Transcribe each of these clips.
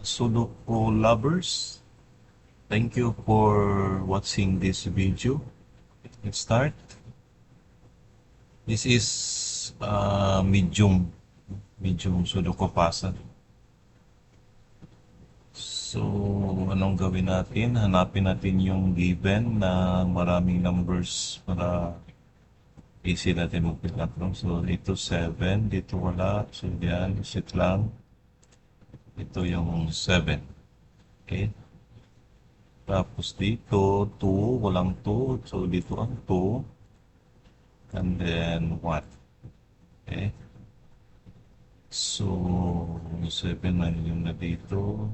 Sudoku lovers. Thank you for watching this video. Let's start. This is medium Sudoku puzzle. So, anong gawin natin? Hanapin natin yung given na maraming numbers para easy natin mag-fill up. No? So, dito 7, dito wala. So, yan, set lang. Ito yung 7. Okay? Tapos dito, 2, walang 2. So, dito ang 2. And then 1. Okay? So, 7 na yun na dito.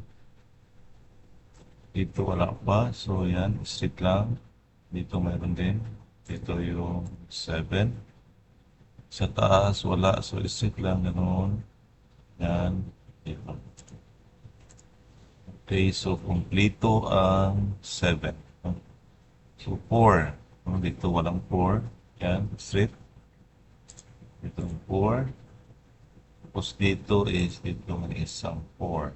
Dito wala pa. So, yan. Straight lang. Dito mayroon din. Dito yung 7. Sa taas, wala. So, straight lang. Ganun. Yan. Dito. Okay. So, kompleto ang 7. So, 4. Dito walang 4. Yan. Straight. Dito yung 4. Tapos dito is may isang 4.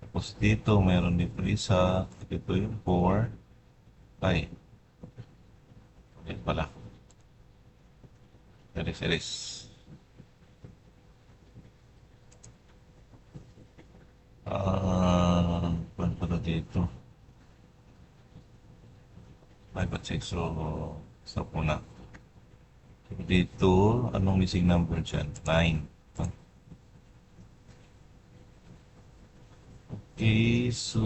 Tapos dito mayroon dito isa. Dito yung 4. Ay. Yan pala. Series. Paano pala dito? 5 at 6. So, stop muna. Dito, anong missing number dyan? 9. Okay, so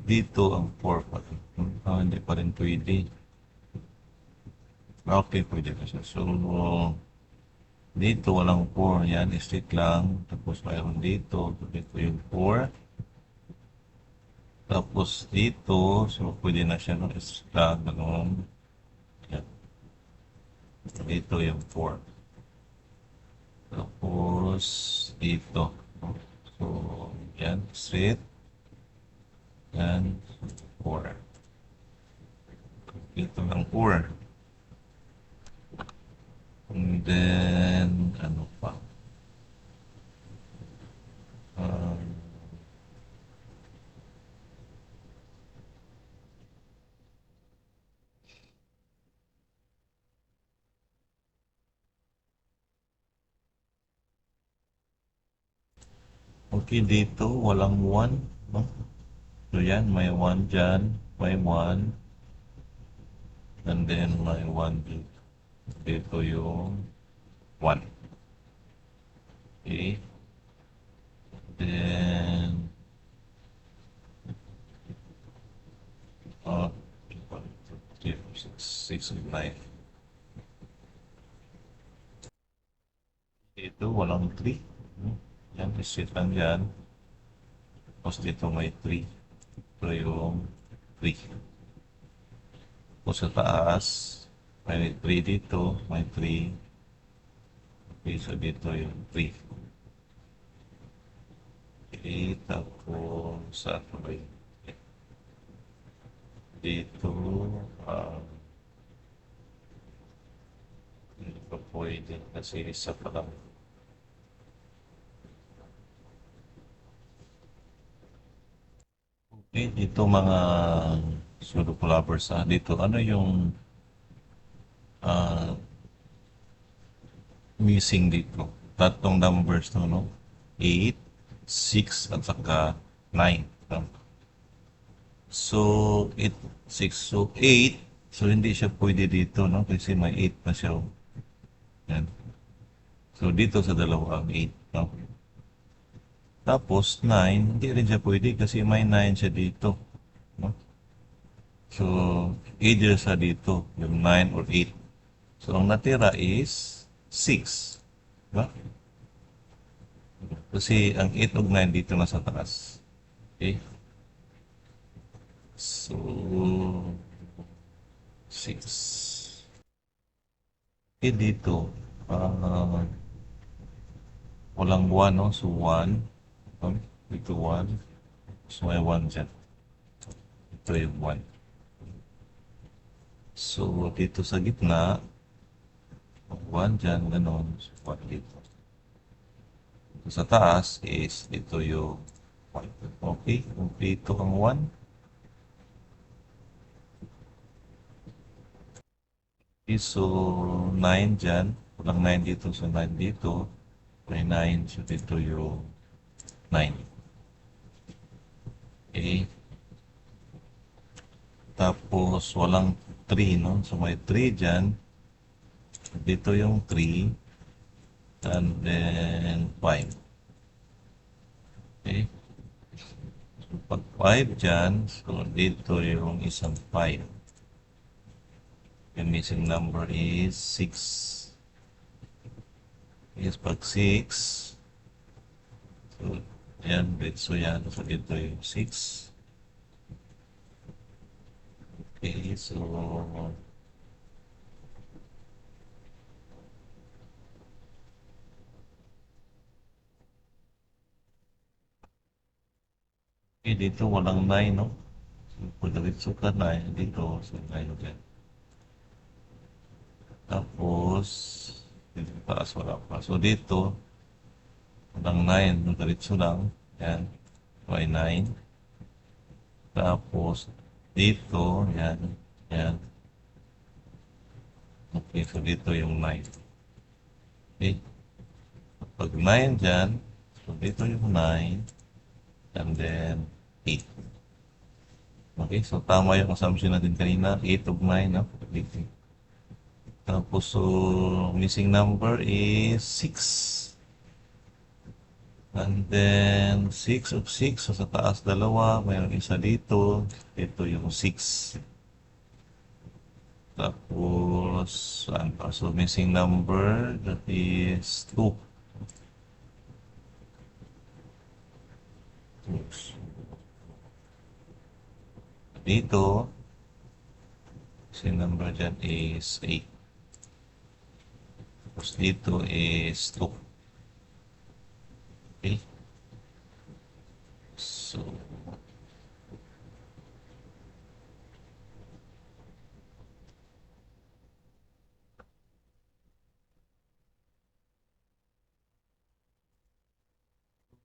dito ang 4 pa rin. Hindi pa rin pwede. Okay, pwede na siya. So, dito walang 4. Yan, straight lang. Tapos mayroon dito. Dito yung 4. Tapos dito, so pwede na siya ng straight lang. Ganun. Yan. Dito yung 4. Tapos dito. So, yan, straight. Yan, 4. Dito ng 4. And then, ano pa? Okay, dito, walang 1. No? So, yan, may 1 dyan. May 1. And then, may 1 dito. Dito yung 1. Okay. Then, 1, 2, 3, 4, 6, 9. Dito, walang 3. Yan, isit lang yan. Tapos dito may 3. Ito yung 3. Tapos sa taas, may 3 dito, may 3. Okay, so dito yung 3. Okay, tapos saan ba yun? Dito, hindi pa pwede kasi isa pa lang. Okay, dito mga Sudoku lovers, dito, ano yung missing dito? Tatlong numbers to, no? 8, 6, at saka 9. No? So, 8, 6, so 8, so hindi siya pwede dito, no? Kasi may 8 na siya. Yan. So, dito sa dalawang 8, no? Tapos, 9, hindi rin siya pwede kasi may 9 siya dito. No? So, either sa dito, yung 9 or 8. So, ang natira is 6. Diba? Kasi ang 8 o 9 dito na sa taas. Okay? So, 6. Okay, dito, walang 1, no? So, 1. Dito 1. So, may 1 dyan. Ito yung 1. So, dito sa gitna, 1 dyan, gano'n. So, 1 dito. Sa taas is dito yung 1. Okay, kompleto ang 1. Okay, so 9 dyan. Walang 9 dito, so 9 dito. May 9, so dito yung 9. Okay. Tapos walang 3, no? So may 3 dyan. Dito yung 3. And then 5. Okay. So pag 5 dyan, so dito yung isang 5. Yung missing number is 6. Yes, pag 6. So, yan, so yan. So dito yung 6. Okay, so okay, dito walang 9, no? So, pag diretso ka 9 dito, so 9 ulit. Tapos, dito taas wala pa. So dito, walang 9, no? Diretso lang. Yan, may 9. Tapos, dito, yan, yan. Okay, so dito yung 9. Okay. Pag 9 dyan, so dito yung 9. And then 8. Okay, so tama yung assumption natin kanina, 8 of 9, no? Tapos, so, missing number is 6. And then, 6 of 6, so sa taas dalawa, mayroong isa dito, ito yung 6. Tapos, saan pa? So, missing number, that is 2. Oops. Dito, missing number dyan is 8. Tapos dito is 2. Okay. So,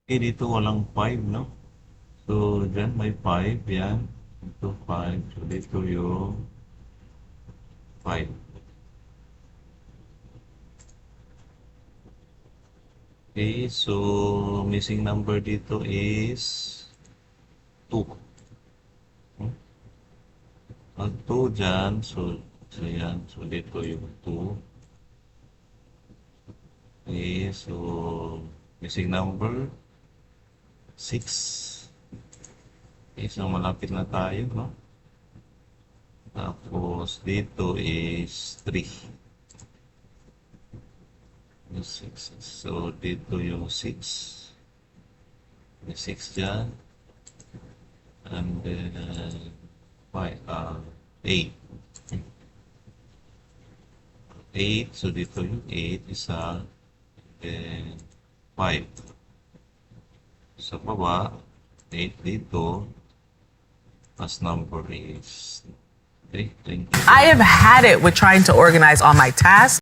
okay, dito walang 5, no? So, dyan may 5, yan. Dito 5. So, dito yung 5. Okay, so missing number dito is 2. Ang 2 dyan, so yan. So, dito yung 2. Okay, so missing number 6. Okay, so malapit na tayo, no? Tapos dito is 3. Yung 6. So dito yung 6. May 6 dyan. And then 8. 8. So dito yung 8, isa. Then 5. Sa baba, 8 dito. As number is... Okay, thank you. I have had it with trying to organize all my tasks.